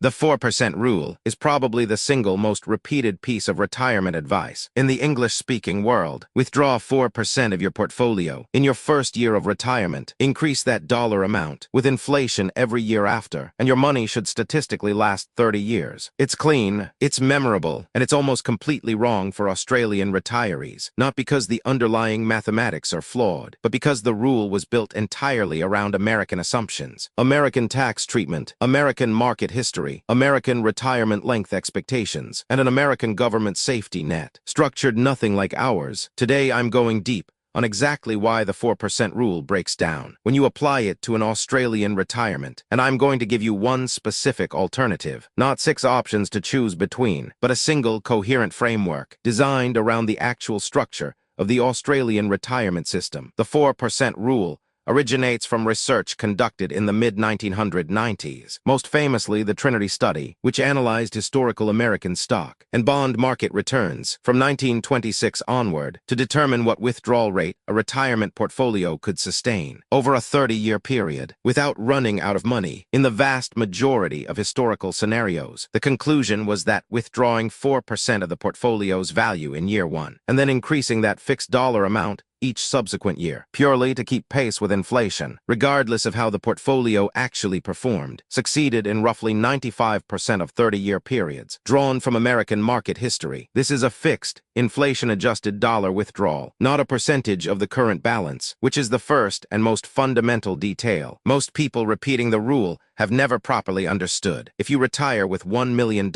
The 4% rule is probably the single most repeated piece of retirement advice in the English-speaking world. Withdraw 4% of your portfolio in your first year of retirement. Increase that dollar amount with inflation every year after, and your money should statistically last 30 years. It's clean, it's memorable, and it's almost completely wrong for Australian retirees, not because the underlying mathematics are flawed, but because the rule was built entirely around American assumptions. American tax treatment, American market history, American retirement length expectations, and an American government safety net, structured nothing like ours. Today I'm going deep on exactly why the 4% rule breaks down when you apply it to an Australian retirement, and I'm going to give you one specific alternative, not 6 options to choose between, but a single coherent framework designed around the actual structure of the Australian retirement system. The 4% rule originates from research conducted in the mid-1990s, most famously the Trinity study, which analyzed historical American stock and bond market returns from 1926 onward to determine what withdrawal rate a retirement portfolio could sustain over a 30-year period without running out of money. In the vast majority of historical scenarios, the conclusion was that withdrawing 4% of the portfolio's value in year 1 and then increasing that fixed dollar amount each subsequent year, purely to keep pace with inflation, regardless of how the portfolio actually performed, succeeded in roughly 95% of 30-year periods, drawn from American market history. This is a fixed, inflation-adjusted dollar withdrawal, not a percentage of the current balance, which is the first and most fundamental detail most people repeating the rule have never properly understood. If you retire with $1 million,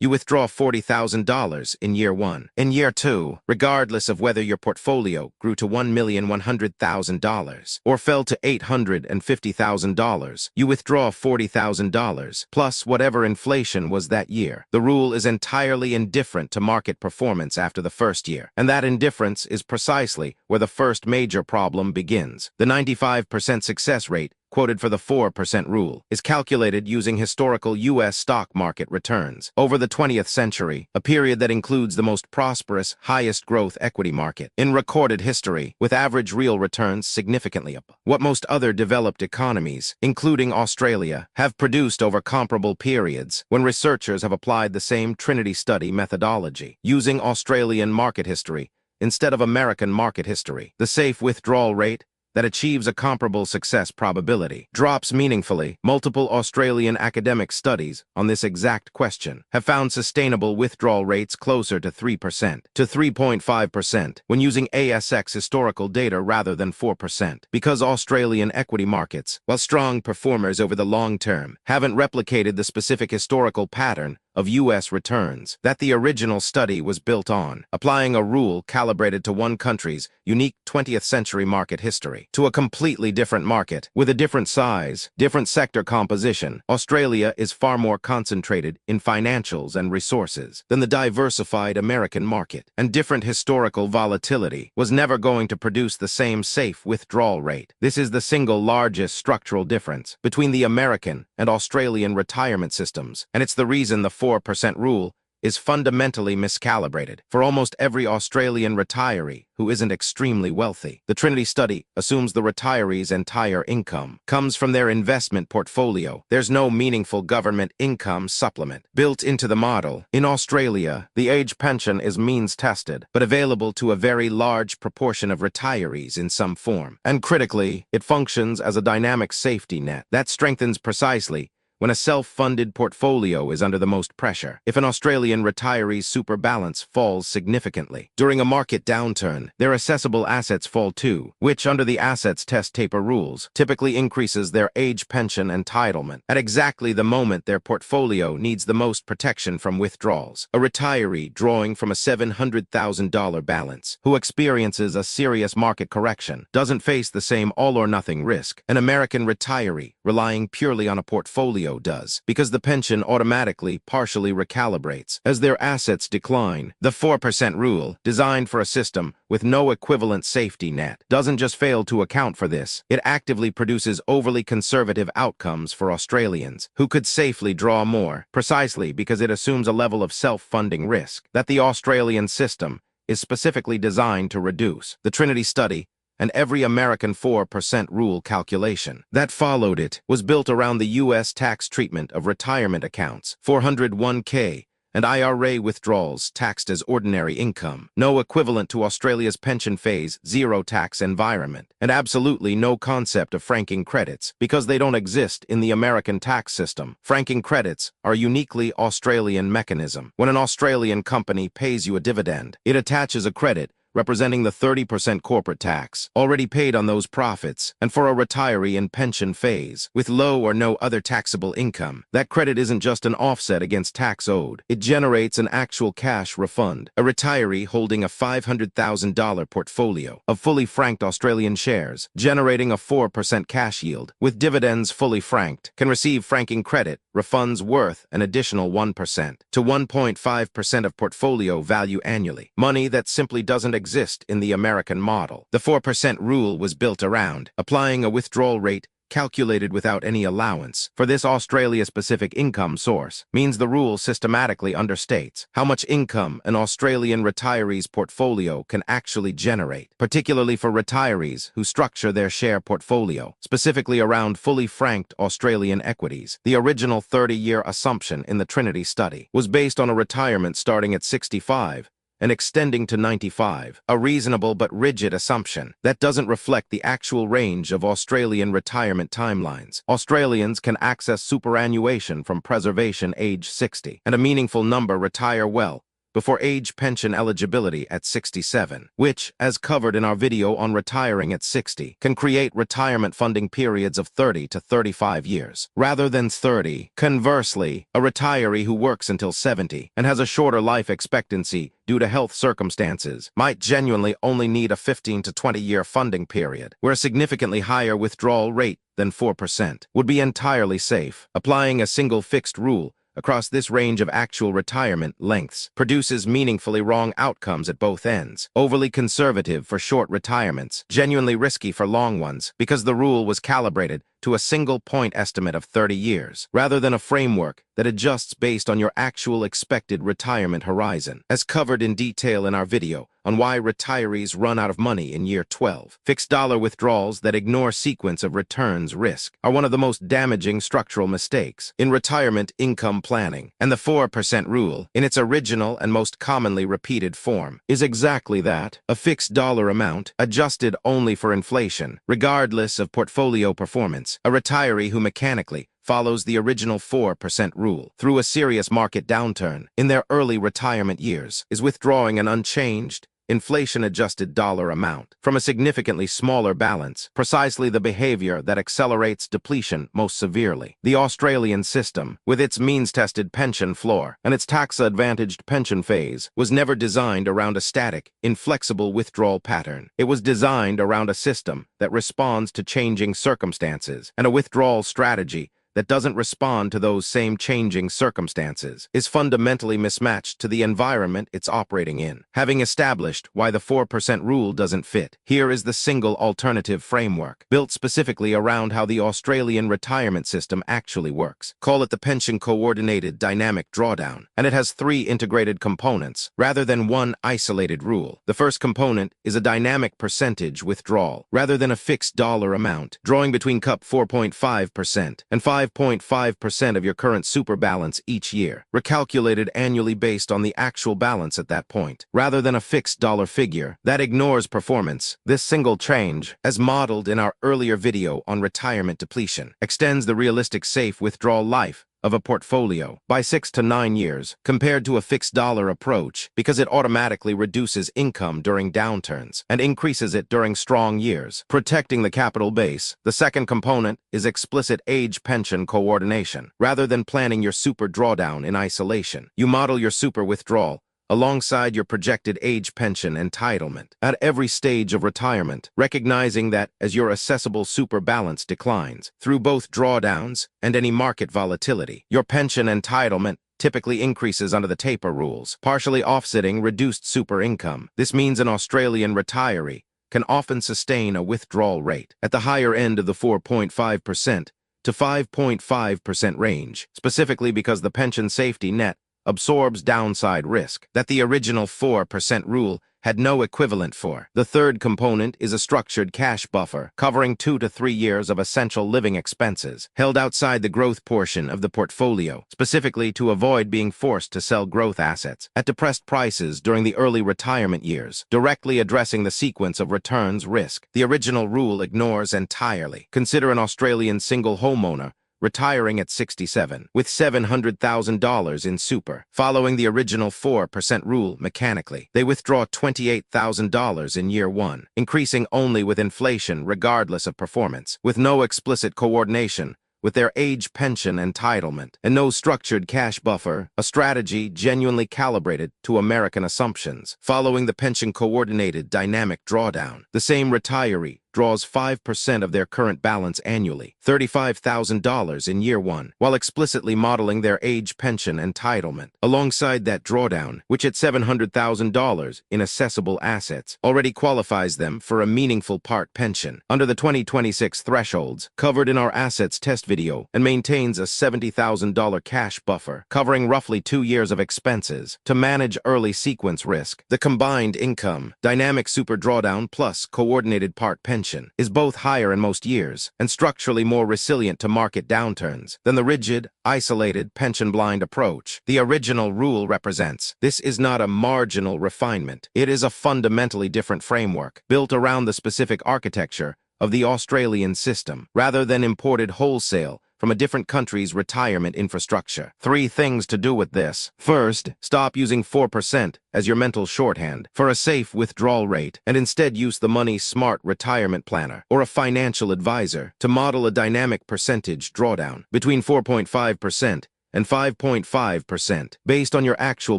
you withdraw $40,000 in year 1. In year 2, regardless of whether your portfolio grew to $1,100,000 or fell to $850,000, you withdraw $40,000 plus whatever inflation was that year. The rule is entirely indifferent to market performance after the first year, and that indifference is precisely where the first major problem begins. The 95% success rate quoted for the 4% rule is calculated using historical U.S. stock market returns over the 20th century, a period that includes the most prosperous, highest growth equity market in recorded history, with average real returns significantly up what most other developed economies, including Australia, have produced over comparable periods when researchers have applied the same Trinity study methodology, using Australian market history instead of American market history. The safe withdrawal rate that achieves a comparable success probability drops meaningfully. Multiple Australian academic studies on this exact question have found sustainable withdrawal rates closer to 3% to 3.5% when using ASX historical data rather than 4%, because Australian equity markets, while strong performers over the long term, haven't replicated the specific historical pattern of U.S. returns that the original study was built on, applying a rule calibrated to one country's unique 20th century market history to a completely different market with a different size, different sector composition. Australia is far more concentrated in financials and resources than the diversified American market, and different historical volatility was never going to produce the same safe withdrawal rate. This is the single largest structural difference between the American and Australian retirement systems, and it's the reason the 4% rule is fundamentally miscalibrated for almost every Australian retiree who isn't extremely wealthy. The Trinity study assumes the retiree's entire income comes from their investment portfolio. There's no meaningful government income supplement built into the model. In Australia, the age pension is means-tested, but available to a very large proportion of retirees in some form. And critically, it functions as a dynamic safety net that strengthens precisely when a self-funded portfolio is under the most pressure. If an Australian retiree's super balance falls significantly during a market downturn, their assessable assets fall too, which under the assets test taper rules typically increases their age pension entitlement at exactly the moment their portfolio needs the most protection from withdrawals. A retiree drawing from a $700,000 balance who experiences a serious market correction doesn't face the same all-or-nothing risk an American retiree relying purely on a portfolio does, because the pension automatically partially recalibrates as their assets decline. The 4% rule, designed for a system with no equivalent safety net, doesn't just fail to account for this, it actively produces overly conservative outcomes for Australians who could safely draw more, precisely because it assumes a level of self-funding risk that the Australian system is specifically designed to reduce. The Trinity study and every American 4% rule calculation that followed it was built around the U.S. tax treatment of retirement accounts, 401k, and IRA withdrawals taxed as ordinary income, no equivalent to Australia's pension phase zero tax environment, and absolutely no concept of franking credits because they don't exist in the American tax system. Franking credits are a uniquely Australian mechanism. When an Australian company pays you a dividend, it attaches a credit representing the 30% corporate tax already paid on those profits, and for a retiree in pension phase with low or no other taxable income, that credit isn't just an offset against tax owed. It generates an actual cash refund. A retiree holding a $500,000 portfolio of fully franked Australian shares, generating a 4% cash yield, with dividends fully franked, can receive franking credit refunds worth an additional 1% to 1.5% of portfolio value annually, money that simply doesn't exist in the American model. The 4% rule was built around applying a withdrawal rate calculated without any allowance for this Australia-specific income source, means the rule systematically understates how much income an Australian retiree's portfolio can actually generate, particularly for retirees who structure their share portfolio specifically around fully franked Australian equities. The original 30-year assumption in the Trinity study was based on a retirement starting at 65 and extending to 95, a reasonable but rigid assumption that doesn't reflect the actual range of Australian retirement timelines. Australians can access superannuation from preservation age 60, and a meaningful number retire well before age pension eligibility at 67, which, as covered in our video on retiring at 60, can create retirement funding periods of 30 to 35 years, rather than 30. Conversely, a retiree who works until 70 and has a shorter life expectancy due to health circumstances might genuinely only need a 15 to 20-year funding period, where a significantly higher withdrawal rate than 4% would be entirely safe. Applying a single fixed rule across this range of actual retirement lengths produces meaningfully wrong outcomes at both ends. Overly conservative for short retirements, genuinely risky for long ones, because the rule was calibrated to a single point estimate of 30 years, rather than a framework that adjusts based on your actual expected retirement horizon. As covered in detail in our video on why retirees run out of money in year 12, fixed dollar withdrawals that ignore sequence of returns risk are one of the most damaging structural mistakes in retirement income planning, and the 4% rule, in its original and most commonly repeated form, is exactly that, a fixed dollar amount adjusted only for inflation, regardless of portfolio performance. A retiree who mechanically follows the original 4% rule through a serious market downturn in their early retirement years is withdrawing an unchanged, inflation-adjusted dollar amount from a significantly smaller balance, precisely the behavior that accelerates depletion most severely. The Australian system, with its means-tested pension floor and its tax-advantaged pension phase, was never designed around a static, inflexible withdrawal pattern. It was designed around a system that responds to changing circumstances, and a withdrawal strategy that doesn't respond to those same changing circumstances is fundamentally mismatched to the environment it's operating in. Having established why the 4% rule doesn't fit, here is the single alternative framework, built specifically around how the Australian retirement system actually works. Call it the Pension-Coordinated Dynamic Drawdown, and it has 3 integrated components, rather than one isolated rule. The first component is a dynamic percentage withdrawal, rather than a fixed dollar amount, drawing between 4.5% and 5.5% of your current super balance each year, recalculated annually based on the actual balance at that point, rather than a fixed dollar figure that ignores performance. This single change, as modeled in our earlier video on retirement depletion, extends the realistic safe withdrawal life of a portfolio by 6 to 9 years compared to a fixed dollar approach, because it automatically reduces income during downturns and increases it during strong years, protecting the capital base. The second component is explicit age pension coordination. Rather than planning your super drawdown in isolation, you model your super withdrawal alongside your projected age pension entitlement at every stage of retirement, recognizing that as your assessable super balance declines through both drawdowns and any market volatility, your pension entitlement typically increases under the taper rules, partially offsetting reduced super income. This means an Australian retiree can often sustain a withdrawal rate at the higher end of the 4.5% to 5.5% range, specifically because the pension safety net absorbs downside risk that the original 4% rule had no equivalent for. The third component is a structured cash buffer, covering 2 to 3 years of essential living expenses, held outside the growth portion of the portfolio, specifically to avoid being forced to sell growth assets at depressed prices during the early retirement years, directly addressing the sequence of returns risk the original rule ignores entirely. Consider an Australian single homeowner retiring at 67, with $700,000 in super. Following the original 4% rule mechanically, they withdraw $28,000 in year 1, increasing only with inflation regardless of performance, with no explicit coordination with their age pension entitlement, and no structured cash buffer, a strategy genuinely calibrated to American assumptions. Following the Pension-Coordinated Dynamic Drawdown, the same retiree draws 5% of their current balance annually, $35,000 in year 1, while explicitly modeling their age pension entitlement. Alongside that drawdown, which at $700,000 in assessable assets already qualifies them for a meaningful part pension under the 2026 thresholds covered in our assets test video, and maintains a $70,000 cash buffer covering roughly 2 years of expenses to manage early sequence risk. The combined income, dynamic super drawdown plus coordinated part pension, is both higher in most years and structurally more resilient to market downturns than the rigid, isolated, pension-blind approach the original rule represents. This is not a marginal refinement. It is a fundamentally different framework, built around the specific architecture of the Australian system, rather than imported wholesale from a different country's retirement infrastructure. 3 things to do with this. First, stop using 4% as your mental shorthand for a safe withdrawal rate, and instead use the Money Smart retirement planner or a financial advisor to model a dynamic percentage drawdown between 4.5% and 5.5% based on your actual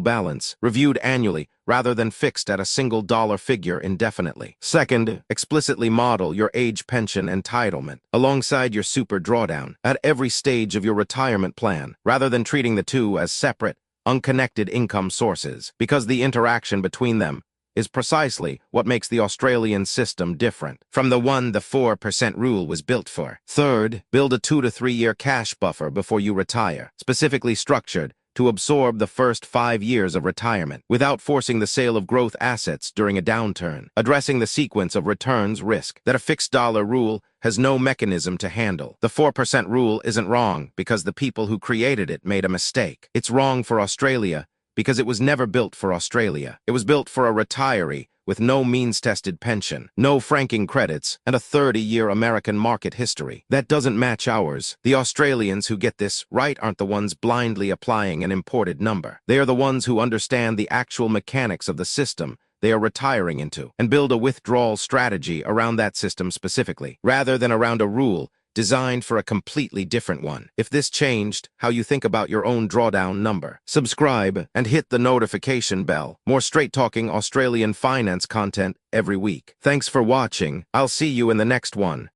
balance, reviewed annually rather than fixed at a single dollar figure indefinitely. Second, explicitly model your age pension entitlement alongside your super drawdown at every stage of your retirement plan, rather than treating the two as separate, unconnected income sources, because the interaction between them is precisely what makes the Australian system different from the one the 4% rule was built for. Third, build a 2 to 3 year cash buffer before you retire, specifically structured to absorb the first 5 years of retirement without forcing the sale of growth assets during a downturn, addressing the sequence of returns risk that a fixed dollar rule has no mechanism to handle. The 4% rule isn't wrong because the people who created it made a mistake. It's wrong for Australia because it was never built for Australia. It was built for a retiree with no means-tested pension, no franking credits, and a 30-year American market history. That doesn't match ours. The Australians who get this right aren't the ones blindly applying an imported number. They are the ones who understand the actual mechanics of the system they are retiring into, and build a withdrawal strategy around that system specifically, rather than around a rule designed for a completely different one. If this changed how you think about your own drawdown number, subscribe and hit the notification bell. More straight-talking Australian finance content every week. Thanks for watching. I'll see you in the next one.